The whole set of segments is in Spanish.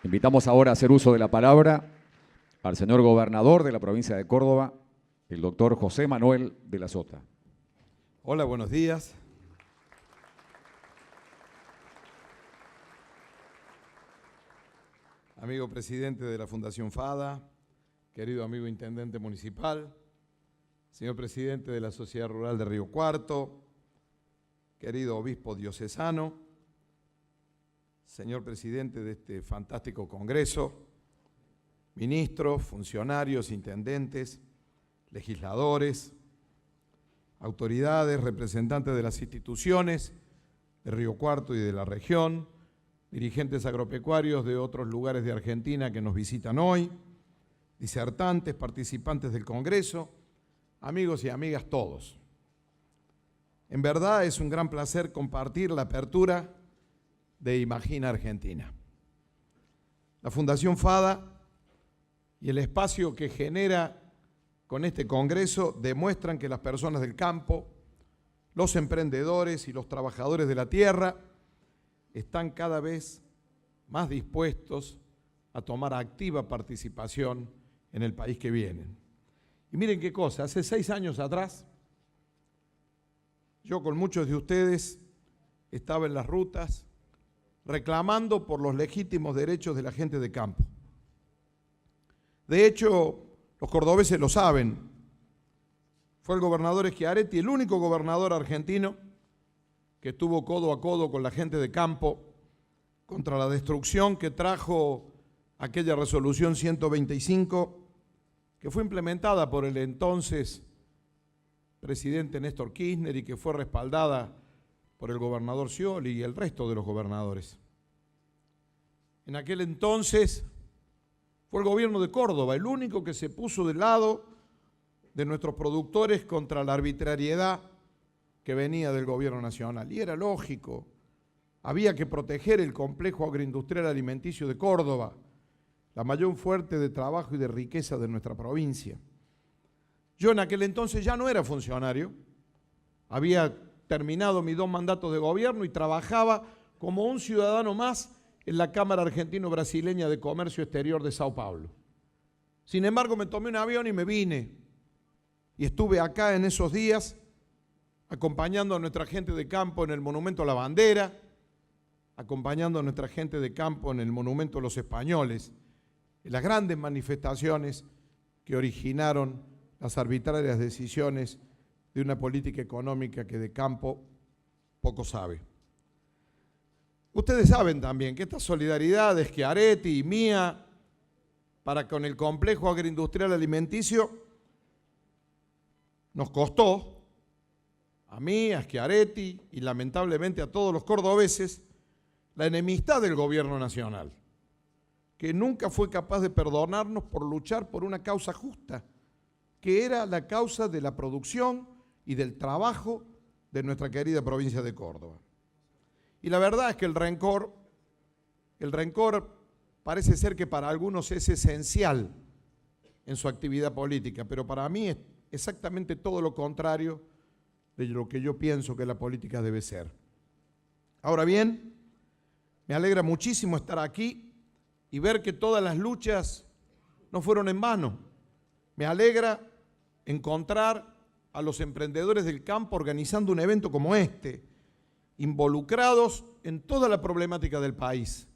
Invitamos ahora a hacer uso de la palabra al señor gobernador de la provincia de Córdoba, el doctor José Manuel de la Sota. Hola, buenos días. Amigo presidente de la Fundación FADA, querido amigo intendente municipal, señor presidente de la Sociedad Rural de Río Cuarto, querido obispo diocesano, señor presidente de este fantástico congreso, ministros, funcionarios, intendentes, legisladores, autoridades, representantes de las instituciones de Río Cuarto y de la región, dirigentes agropecuarios de otros lugares de Argentina que nos visitan hoy, disertantes, participantes del Congreso, amigos y amigas todos. En verdad es un gran placer compartir la apertura de Imagina Argentina. La Fundación FADA y el espacio que genera con este Congreso demuestran que las personas del campo, los emprendedores y los trabajadores de la tierra están cada vez más dispuestos a tomar activa participación en el país que vienen. Y miren qué cosa, hace 6 años atrás, yo con muchos de ustedes estaba en las rutas reclamando por los legítimos derechos de la gente de campo. De hecho, los cordobeses lo saben, fue el gobernador Schiaretti el único gobernador argentino que estuvo codo a codo con la gente de campo contra la destrucción que trajo aquella resolución 125 que fue implementada por el entonces presidente Néstor Kirchner y que fue respaldada por el gobernador Scioli y el resto de los gobernadores. En aquel entonces fue el gobierno de Córdoba el único que se puso del lado de nuestros productores contra la arbitrariedad que venía del gobierno nacional. Y era lógico, había que proteger el complejo agroindustrial alimenticio de Córdoba, la mayor fuente de trabajo y de riqueza de nuestra provincia. Yo en aquel entonces ya no era funcionario, había terminado mis 2 mandatos de gobierno y trabajaba como un ciudadano más en la Cámara Argentino-Brasileña de Comercio Exterior de Sao Paulo. Sin embargo, me tomé un avión y me vine. Y estuve acá en esos días acompañando a nuestra gente de campo en el Monumento a la Bandera, acompañando a nuestra gente de campo en el Monumento a los Españoles, en las grandes manifestaciones que originaron las arbitrarias decisiones de una política económica que de campo poco sabe. Ustedes saben también que esta solidaridad de Schiaretti y mía para con el complejo agroindustrial alimenticio nos costó, a mí, a Schiaretti y lamentablemente a todos los cordobeses, la enemistad del gobierno nacional, que nunca fue capaz de perdonarnos por luchar por una causa justa, que era la causa de la producción y del trabajo de nuestra querida provincia de Córdoba. Y la verdad es que el rencor parece ser que para algunos es esencial en su actividad política, pero para mí es exactamente todo lo contrario de lo que yo pienso que la política debe ser. Ahora bien, me alegra muchísimo estar aquí y ver que todas las luchas no fueron en vano. Me alegra encontrar a los emprendedores del campo organizando un evento como este, involucrados en toda la problemática del país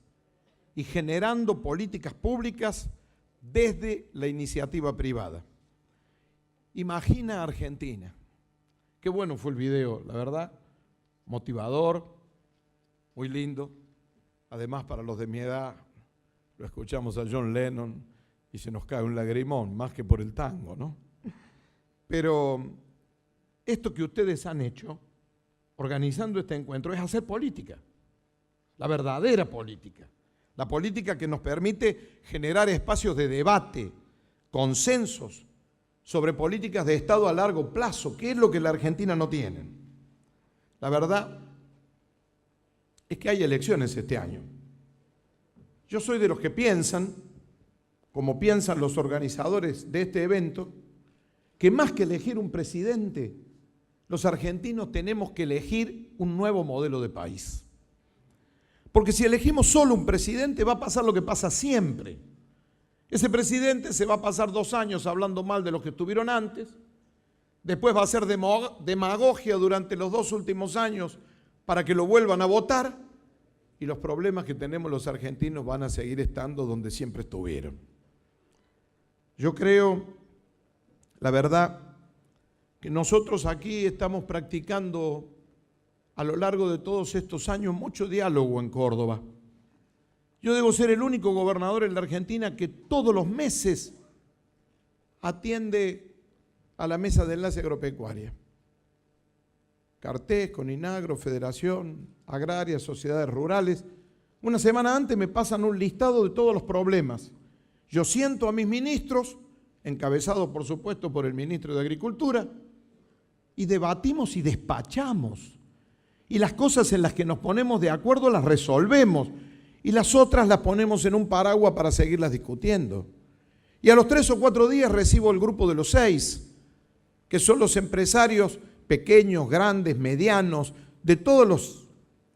y generando políticas públicas desde la iniciativa privada. Imagina Argentina. Qué bueno fue el video, la verdad, motivador, muy lindo. Además, para los de mi edad, lo escuchamos a John Lennon y se nos cae un lagrimón, más que por el tango, ¿no? Pero esto que ustedes han hecho, organizando este encuentro, es hacer política, la verdadera política, la política que nos permite generar espacios de debate, consensos sobre políticas de Estado a largo plazo, que es lo que la Argentina no tiene. La verdad es que hay elecciones este año. Yo soy de los que piensan, como piensan los organizadores de este evento, que más que elegir un presidente, los argentinos tenemos que elegir un nuevo modelo de país. Porque si elegimos solo un presidente va a pasar lo que pasa siempre. Ese presidente se va a pasar 2 años hablando mal de los que estuvieron antes, después va a hacer demagogia durante los 2 últimos años para que lo vuelvan a votar y los problemas que tenemos los argentinos van a seguir estando donde siempre estuvieron. Yo creo, la verdad, que nosotros aquí estamos practicando a lo largo de todos estos años mucho diálogo en Córdoba. Yo debo ser el único gobernador en la Argentina que todos los meses atiende a la mesa de enlace agropecuaria. Cartés, Coninagro, Federación Agraria, Sociedades Rurales. Una semana antes me pasan un listado de todos los problemas. Yo siento a mis ministros, encabezados por supuesto por el ministro de Agricultura, y debatimos y despachamos. Y las cosas en las que nos ponemos de acuerdo las resolvemos. Y las otras las ponemos en un paraguas para seguirlas discutiendo. Y a los 3 o 4 días recibo el grupo de los 6, que son los empresarios pequeños, grandes, medianos, de todos los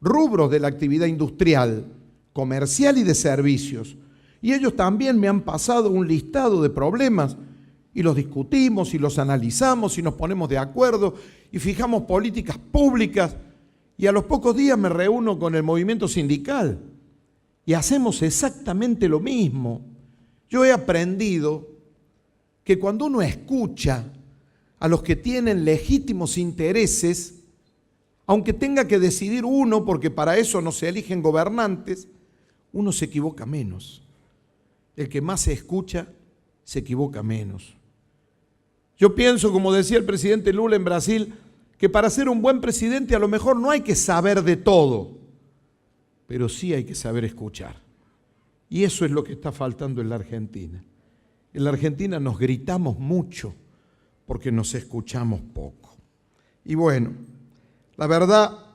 rubros de la actividad industrial, comercial y de servicios. Y ellos también me han pasado un listado de problemas y los discutimos y los analizamos y nos ponemos de acuerdo y fijamos políticas públicas. Y a los pocos días me reúno con el movimiento sindical y hacemos exactamente lo mismo. Yo he aprendido que cuando uno escucha a los que tienen legítimos intereses, aunque tenga que decidir uno, porque para eso no se eligen gobernantes, uno se equivoca menos. El que más se escucha se equivoca menos. Yo pienso, como decía el presidente Lula en Brasil, que para ser un buen presidente a lo mejor no hay que saber de todo, pero sí hay que saber escuchar. Y eso es lo que está faltando en la Argentina. En la Argentina nos gritamos mucho porque nos escuchamos poco. Y bueno, la verdad,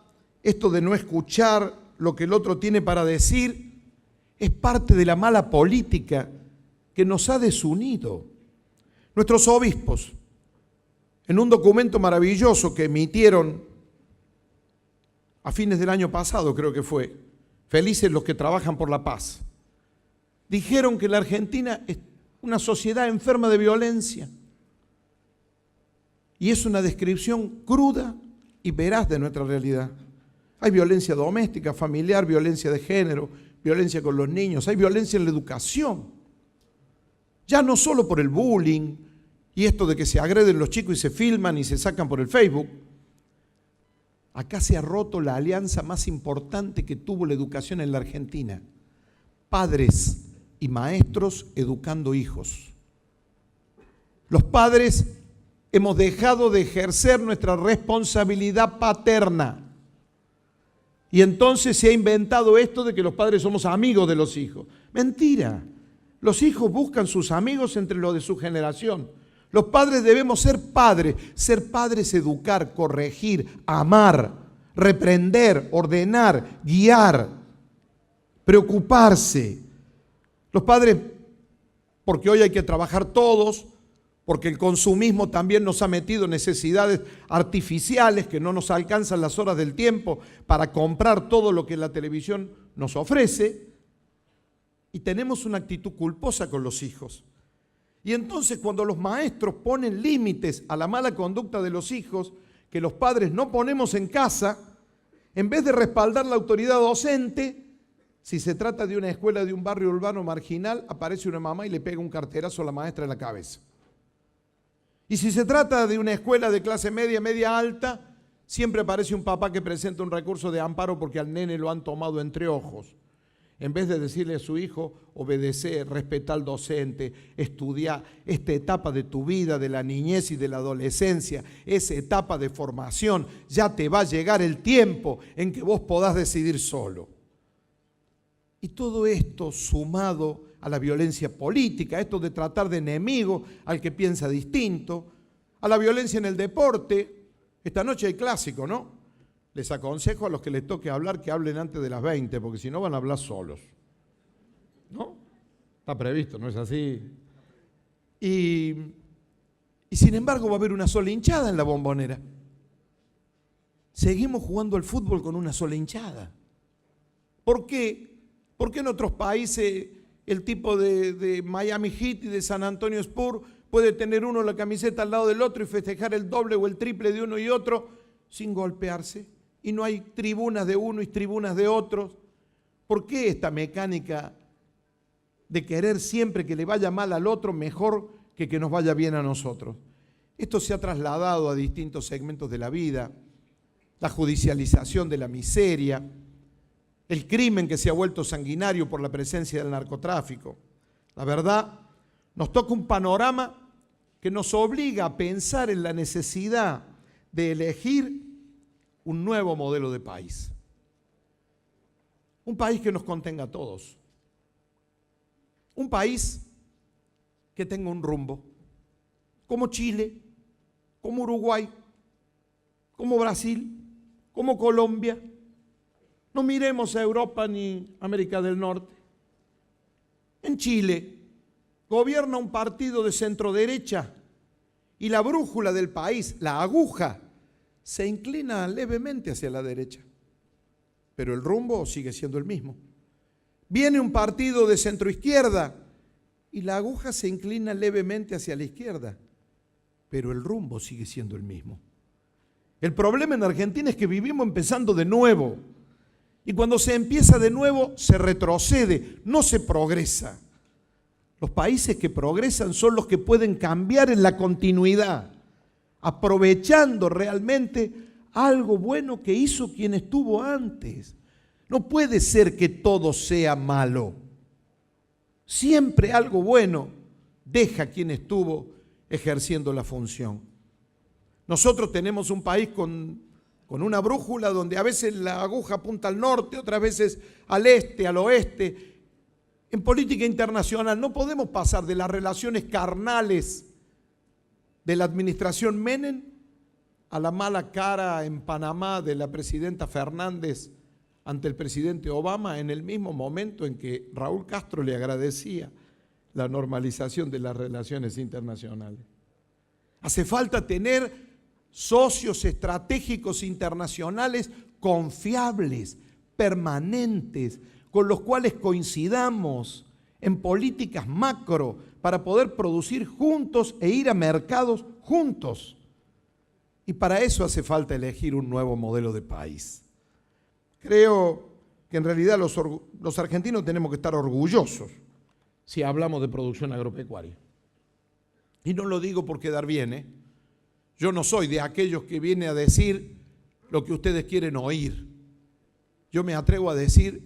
esto de no escuchar lo que el otro tiene para decir es parte de la mala política que nos ha desunido. Nuestros obispos, en un documento maravilloso que emitieron a fines del año pasado, creo que fue, Felices los que trabajan por la paz, dijeron que la Argentina es una sociedad enferma de violencia. Y es una descripción cruda y veraz de nuestra realidad. Hay violencia doméstica, familiar, violencia de género, violencia con los niños, hay violencia en la educación. Ya no solo por el bullying y esto de que se agreden los chicos y se filman y se sacan por el Facebook. Acá se ha roto la alianza más importante que tuvo la educación en la Argentina. Padres y maestros educando hijos. Los padres hemos dejado de ejercer nuestra responsabilidad paterna. Y entonces se ha inventado esto de que los padres somos amigos de los hijos. Mentira. Los hijos buscan sus amigos entre los de su generación. Los padres debemos ser padres. Ser padres es educar, corregir, amar, reprender, ordenar, guiar, preocuparse. Los padres, porque hoy hay que trabajar todos, porque el consumismo también nos ha metido necesidades artificiales que no nos alcanzan las horas del tiempo para comprar todo lo que la televisión nos ofrece, y tenemos una actitud culposa con los hijos. Y entonces cuando los maestros ponen límites a la mala conducta de los hijos, que los padres no ponemos en casa, en vez de respaldar la autoridad docente, si se trata de una escuela de un barrio urbano marginal, aparece una mamá y le pega un carterazo a la maestra en la cabeza. Y si se trata de una escuela de clase media, media alta, siempre aparece un papá que presenta un recurso de amparo porque al nene lo han tomado entre ojos. En vez de decirle a su hijo, obedecer, respetar al docente, estudiar esta etapa de tu vida, de la niñez y de la adolescencia, esa etapa de formación, ya te va a llegar el tiempo en que vos podás decidir solo. Y todo esto sumado a la violencia política, esto de tratar de enemigo al que piensa distinto, a la violencia en el deporte. Esta noche hay clásico, ¿no? Les aconsejo a los que les toque hablar que hablen antes de las 20, porque si no van a hablar solos. ¿No? Está previsto, ¿no es así? Y sin embargo va a haber una sola hinchada en la Bombonera. Seguimos jugando al fútbol con una sola hinchada. ¿Por qué? ¿Por qué en otros países el tipo de Miami Heat y de San Antonio Spurs puede tener uno la camiseta al lado del otro y festejar el doble o el triple de uno y otro sin golpearse? Y no hay tribunas de uno y tribunas de otros. ¿Por qué esta mecánica de querer siempre que le vaya mal al otro mejor que nos vaya bien a nosotros? Esto se ha trasladado a distintos segmentos de la vida, la judicialización de la miseria, el crimen que se ha vuelto sanguinario por la presencia del narcotráfico. La verdad, nos toca un panorama que nos obliga a pensar en la necesidad de elegir un nuevo modelo de país. Un país que nos contenga a todos. Un país que tenga un rumbo, como Chile, como Uruguay, como Brasil, como Colombia. No miremos a Europa ni América del Norte. En Chile gobierna un partido de centroderecha y la brújula del país, la aguja, se inclina levemente hacia la derecha, pero el rumbo sigue siendo el mismo. Viene un partido de centroizquierda y la aguja se inclina levemente hacia la izquierda, pero el rumbo sigue siendo el mismo. El problema en Argentina es que vivimos empezando de nuevo, y cuando se empieza de nuevo se retrocede, no se progresa. Los países que progresan son los que pueden cambiar en la continuidad, aprovechando realmente algo bueno que hizo quien estuvo antes. No puede ser que todo sea malo. Siempre algo bueno deja a quien estuvo ejerciendo la función. Nosotros tenemos un país con una brújula donde a veces la aguja apunta al norte, otras veces al este, al oeste. En política internacional no podemos pasar de las relaciones carnales de la administración Menem a la mala cara en Panamá de la presidenta Fernández ante el presidente Obama en el mismo momento en que Raúl Castro le agradecía la normalización de las relaciones internacionales. Hace falta tener socios estratégicos internacionales confiables, permanentes, con los cuales coincidamos en políticas macro para poder producir juntos e ir a mercados juntos. Y para eso hace falta elegir un nuevo modelo de país. Creo que en realidad los argentinos tenemos que estar orgullosos si hablamos de producción agropecuaria. Y no lo digo por quedar bien, ¿eh? Yo no soy de aquellos que vienen a decir lo que ustedes quieren oír. Yo me atrevo a decir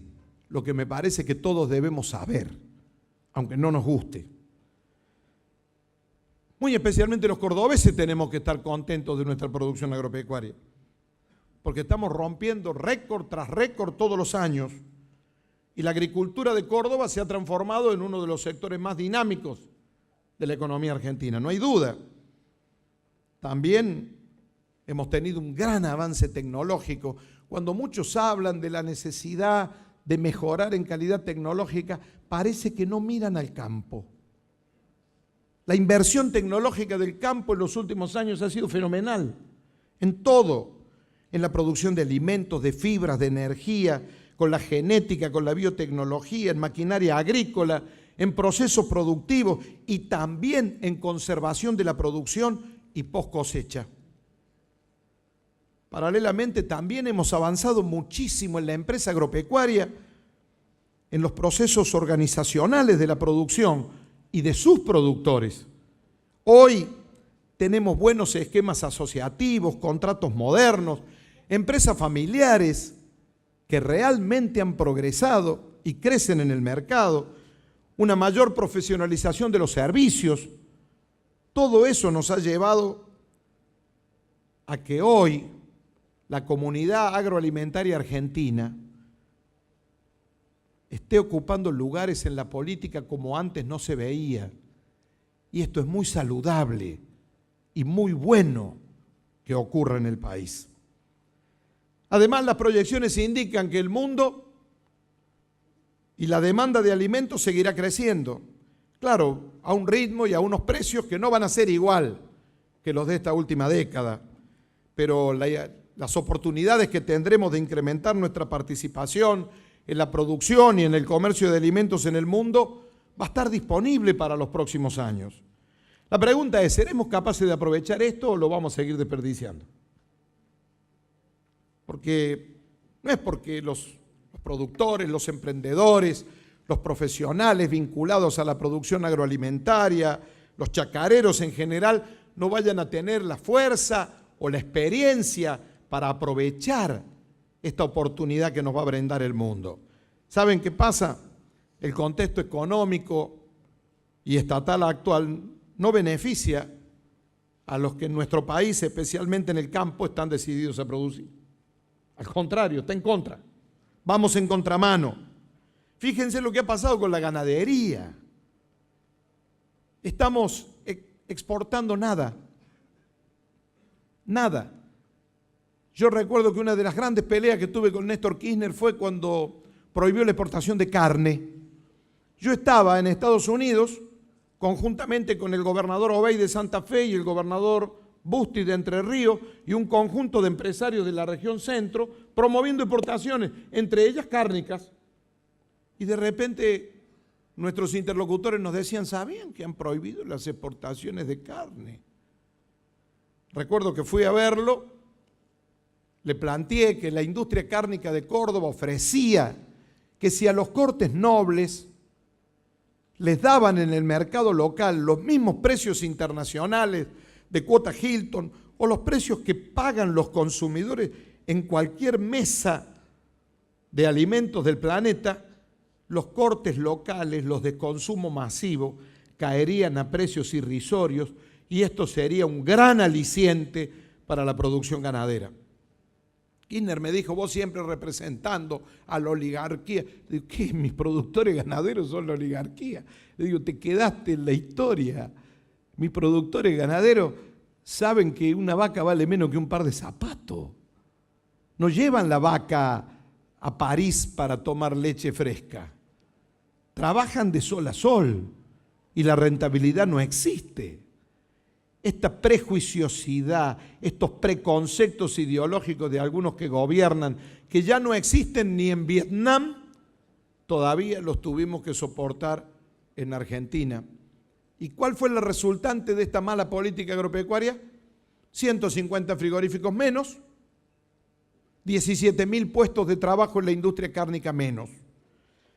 lo que me parece que todos debemos saber, aunque no nos guste. Muy especialmente los cordobeses tenemos que estar contentos de nuestra producción agropecuaria, porque estamos rompiendo récord tras récord todos los años y la agricultura de Córdoba se ha transformado en uno de los sectores más dinámicos de la economía argentina, no hay duda. También hemos tenido un gran avance tecnológico. Cuando muchos hablan de la necesidad de mejorar en calidad tecnológica, parece que no miran al campo. La inversión tecnológica del campo en los últimos años ha sido fenomenal, en todo, en la producción de alimentos, de fibras, de energía, con la genética, con la biotecnología, en maquinaria agrícola, en procesos productivos y también en conservación de la producción y post cosecha. Paralelamente también hemos avanzado muchísimo en la empresa agropecuaria, en los procesos organizacionales de la producción y de sus productores. Hoy tenemos buenos esquemas asociativos, contratos modernos, empresas familiares que realmente han progresado y crecen en el mercado, una mayor profesionalización de los servicios. Todo eso nos ha llevado a que hoy la comunidad agroalimentaria argentina esté ocupando lugares en la política como antes no se veía. Y esto es muy saludable y muy bueno que ocurra en el país. Además, las proyecciones indican que el mundo y la demanda de alimentos seguirá creciendo. Claro, a un ritmo y a unos precios que no van a ser igual que los de esta última década, pero las oportunidades que tendremos de incrementar nuestra participación en la producción y en el comercio de alimentos en el mundo, va a estar disponible para los próximos años. La pregunta es, ¿seremos capaces de aprovechar esto o lo vamos a seguir desperdiciando? Porque no es porque los productores, los emprendedores, los profesionales vinculados a la producción agroalimentaria, los chacareros en general, no vayan a tener la fuerza o la experiencia para aprovechar esta oportunidad que nos va a brindar el mundo. ¿Saben qué pasa? El contexto económico y estatal actual no beneficia a los que en nuestro país, especialmente en el campo, están decididos a producir. Al contrario, está en contra. Vamos en contramano. Fíjense lo que ha pasado con la ganadería. Estamos exportando nada. Nada. Yo recuerdo que una de las grandes peleas que tuve con Néstor Kirchner fue cuando prohibió la exportación de carne. Yo estaba en Estados Unidos conjuntamente con el gobernador Obey de Santa Fe y el gobernador Busti de Entre Ríos y un conjunto de empresarios de la región centro promoviendo exportaciones, entre ellas cárnicas. Y de repente nuestros interlocutores nos decían, ¿sabían que han prohibido las exportaciones de carne? Recuerdo que fui a verlo, le planteé que la industria cárnica de Córdoba ofrecía que si a los cortes nobles les daban en el mercado local los mismos precios internacionales de cuota Hilton o los precios que pagan los consumidores en cualquier mesa de alimentos del planeta, los cortes locales, los de consumo masivo, caerían a precios irrisorios y esto sería un gran aliciente para la producción ganadera. Kirchner me dijo, vos siempre representando a la oligarquía. Digo, ¿qué? Mis productores ganaderos son la oligarquía. Le digo, te quedaste en la historia. Mis productores ganaderos saben que una vaca vale menos que un par de zapatos. No llevan la vaca a París para tomar leche fresca. Trabajan de sol a sol y la rentabilidad no existe. Esta prejuiciosidad, estos preconceptos ideológicos de algunos que gobiernan, que ya no existen ni en Vietnam, todavía los tuvimos que soportar en Argentina. ¿Y cuál fue la resultante de esta mala política agropecuaria? 150 frigoríficos menos, 17.000 puestos de trabajo en la industria cárnica menos.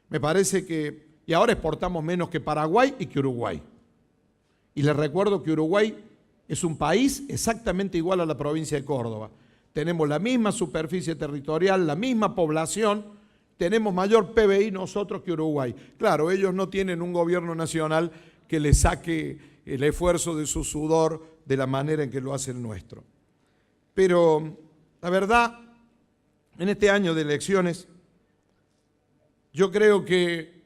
Me parece que, y ahora exportamos menos que Paraguay y que Uruguay. Y les recuerdo que Uruguay es un país exactamente igual a la provincia de Córdoba. Tenemos la misma superficie territorial, la misma población, tenemos mayor PBI nosotros que Uruguay. Claro, ellos no tienen un gobierno nacional que les saque el esfuerzo de su sudor de la manera en que lo hace el nuestro. Pero la verdad, en este año de elecciones, yo creo que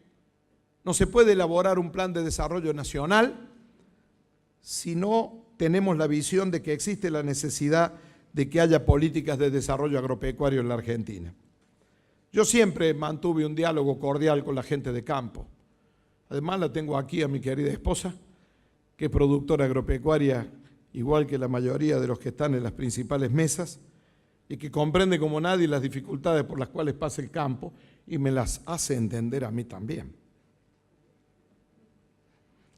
no se puede elaborar un plan de desarrollo nacional si no tenemos la visión de que existe la necesidad de que haya políticas de desarrollo agropecuario en la Argentina. Yo siempre mantuve un diálogo cordial con la gente de campo. Además la tengo aquí a mi querida esposa, que es productora agropecuaria, igual que la mayoría de los que están en las principales mesas, y que comprende como nadie las dificultades por las cuales pasa el campo y me las hace entender a mí también.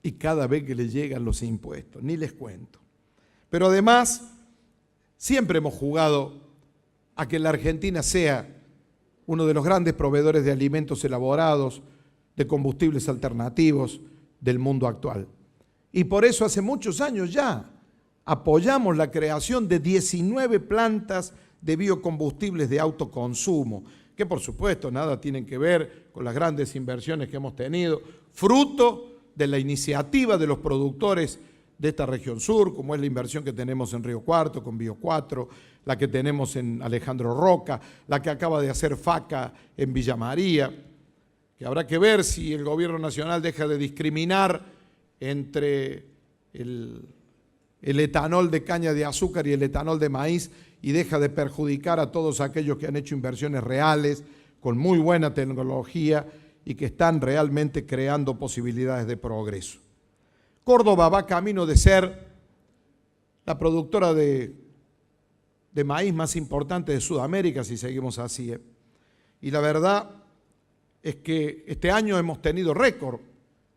Y cada vez que les llegan los impuestos, ni les cuento. Pero además, siempre hemos jugado a que la Argentina sea uno de los grandes proveedores de alimentos elaborados, de combustibles alternativos del mundo actual. Y por eso hace muchos años ya apoyamos la creación de 19 plantas de biocombustibles de autoconsumo, que por supuesto nada tienen que ver con las grandes inversiones que hemos tenido, fruto de la iniciativa de los productores de esta región sur, como es la inversión que tenemos en Río Cuarto con Bio 4, la que tenemos en Alejandro Roca, la que acaba de hacer FACA en Villa María, que habrá que ver si el gobierno nacional deja de discriminar entre el etanol de caña de azúcar y el etanol de maíz y deja de perjudicar a todos aquellos que han hecho inversiones reales, con muy buena tecnología y que están realmente creando posibilidades de progreso. Córdoba va camino de ser la productora de maíz más importante de Sudamérica, si seguimos así. Y la verdad es que este año hemos tenido récord.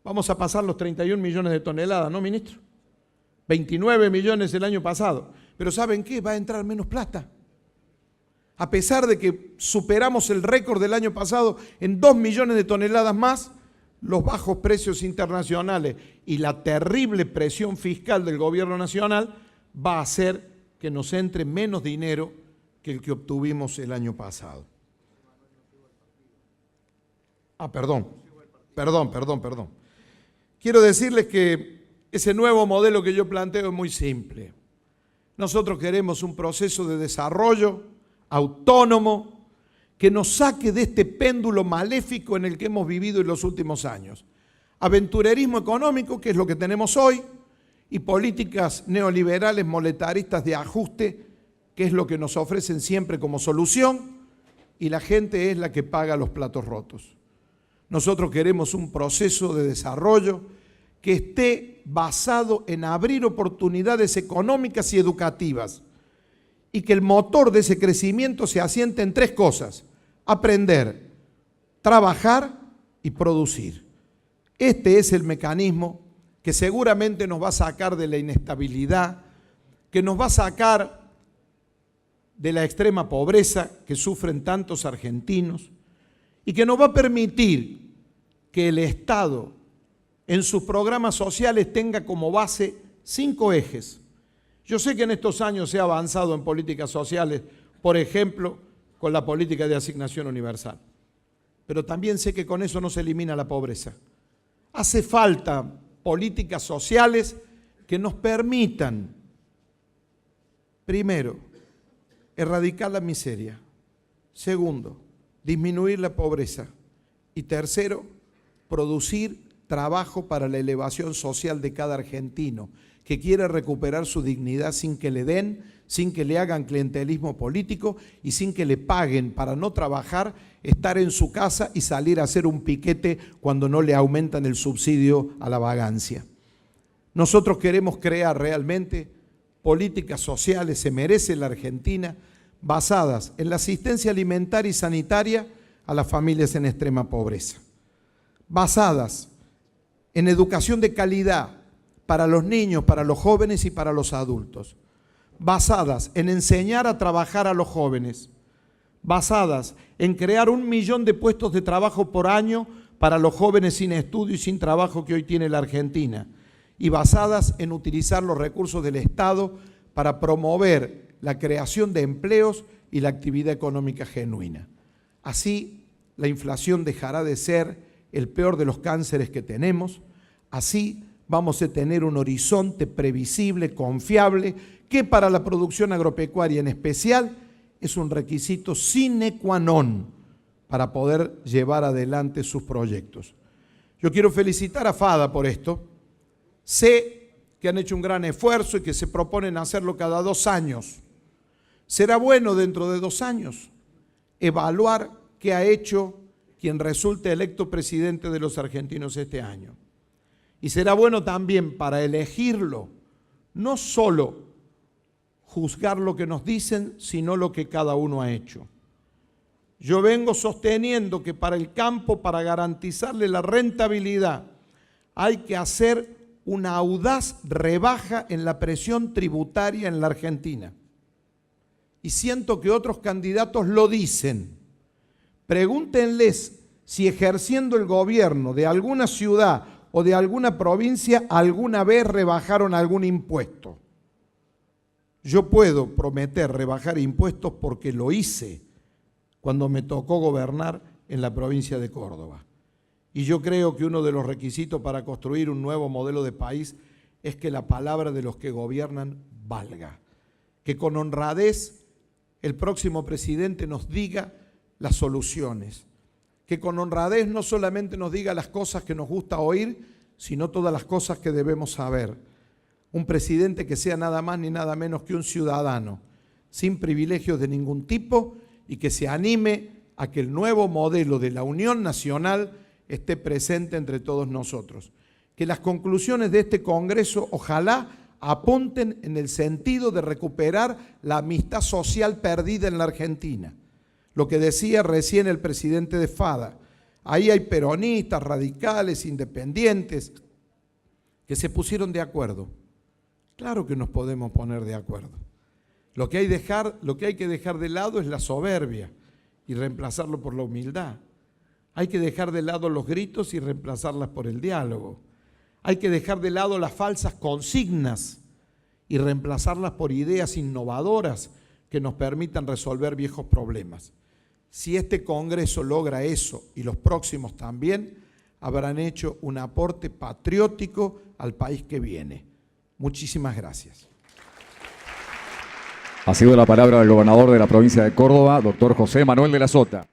Vamos a pasar los 31 millones de toneladas, ¿no, ministro? 29 millones el año pasado. Pero ¿saben qué? Va a entrar menos plata. A pesar de que superamos el récord del año pasado en 2 millones de toneladas más, los bajos precios internacionales y la terrible presión fiscal del gobierno nacional va a hacer que nos entre menos dinero que el que obtuvimos el año pasado. Perdón. Quiero decirles que ese nuevo modelo que yo planteo es muy simple. Nosotros queremos un proceso de desarrollo autónomo que nos saque de este péndulo maléfico en el que hemos vivido en los últimos años. Aventurerismo económico, que es lo que tenemos hoy, y políticas neoliberales monetaristas de ajuste, que es lo que nos ofrecen siempre como solución, y la gente es la que paga los platos rotos. Nosotros queremos un proceso de desarrollo que esté basado en abrir oportunidades económicas y educativas y que el motor de ese crecimiento se asiente en 3 cosas: aprender, trabajar y producir. Este es el mecanismo que seguramente nos va a sacar de la inestabilidad, que nos va a sacar de la extrema pobreza que sufren tantos argentinos y que nos va a permitir que el Estado en sus programas sociales tenga como base 5 ejes. Yo sé que en estos años se ha avanzado en políticas sociales, por ejemplo, con la política de asignación universal, pero también sé que con eso no se elimina la pobreza. Hace falta políticas sociales que nos permitan, primero, erradicar la miseria; segundo, disminuir la pobreza; y tercero, producir trabajo para la elevación social de cada argentino que quiere recuperar su dignidad sin que le den, sin que le hagan clientelismo político y sin que le paguen para no trabajar, estar en su casa y salir a hacer un piquete cuando no le aumentan el subsidio a la vagancia. Nosotros queremos crear realmente políticas sociales, se merece la Argentina, basadas en la asistencia alimentaria y sanitaria a las familias en extrema pobreza, basadas en educación de calidad para los niños, para los jóvenes y para los adultos, basadas en enseñar a trabajar a los jóvenes, basadas en crear 1 millón de puestos de trabajo por año para los jóvenes sin estudio y sin trabajo que hoy tiene la Argentina, y basadas en utilizar los recursos del Estado para promover la creación de empleos y la actividad económica genuina. Así, la inflación dejará de ser el peor de los cánceres que tenemos. Así vamos a tener un horizonte previsible, confiable, que para la producción agropecuaria en especial es un requisito sine qua non para poder llevar adelante sus proyectos. Yo quiero felicitar a FADA por esto. Sé que han hecho un gran esfuerzo y que se proponen hacerlo cada 2 años. Será bueno dentro de 2 años evaluar qué ha hecho quien resulte electo presidente de los argentinos este año. Y será bueno también para elegirlo, no solo juzgar lo que nos dicen, sino lo que cada uno ha hecho. Yo vengo sosteniendo que para el campo, para garantizarle la rentabilidad, hay que hacer una audaz rebaja en la presión tributaria en la Argentina. Y siento que otros candidatos lo dicen. Pregúntenles si ejerciendo el gobierno de alguna ciudad o de alguna provincia alguna vez rebajaron algún impuesto. Yo puedo prometer rebajar impuestos porque lo hice cuando me tocó gobernar en la provincia de Córdoba. Y yo creo que uno de los requisitos para construir un nuevo modelo de país es que la palabra de los que gobiernan valga. Que con honradez el próximo presidente nos diga las soluciones. Que con honradez no solamente nos diga las cosas que nos gusta oír, sino todas las cosas que debemos saber. Un presidente que sea nada más ni nada menos que un ciudadano, sin privilegios de ningún tipo, y que se anime a que el nuevo modelo de la Unión Nacional esté presente entre todos nosotros. Que las conclusiones de este Congreso ojalá apunten en el sentido de recuperar la amistad social perdida en la Argentina. Lo que decía recién el presidente de FADA, Ahí hay peronistas, radicales, independientes, que se pusieron de acuerdo. Claro que nos podemos poner de acuerdo. Lo que hay que dejar de lado es la soberbia y reemplazarlo por la humildad. Hay que dejar de lado los gritos y reemplazarlas por el diálogo. Hay que dejar de lado las falsas consignas y reemplazarlas por ideas innovadoras que nos permitan resolver viejos problemas. Si este Congreso logra eso y los próximos también, habrán hecho un aporte patriótico al país que viene. Muchísimas gracias. Ha sido la palabra del gobernador de la provincia de Córdoba, doctor José Manuel de la Sota.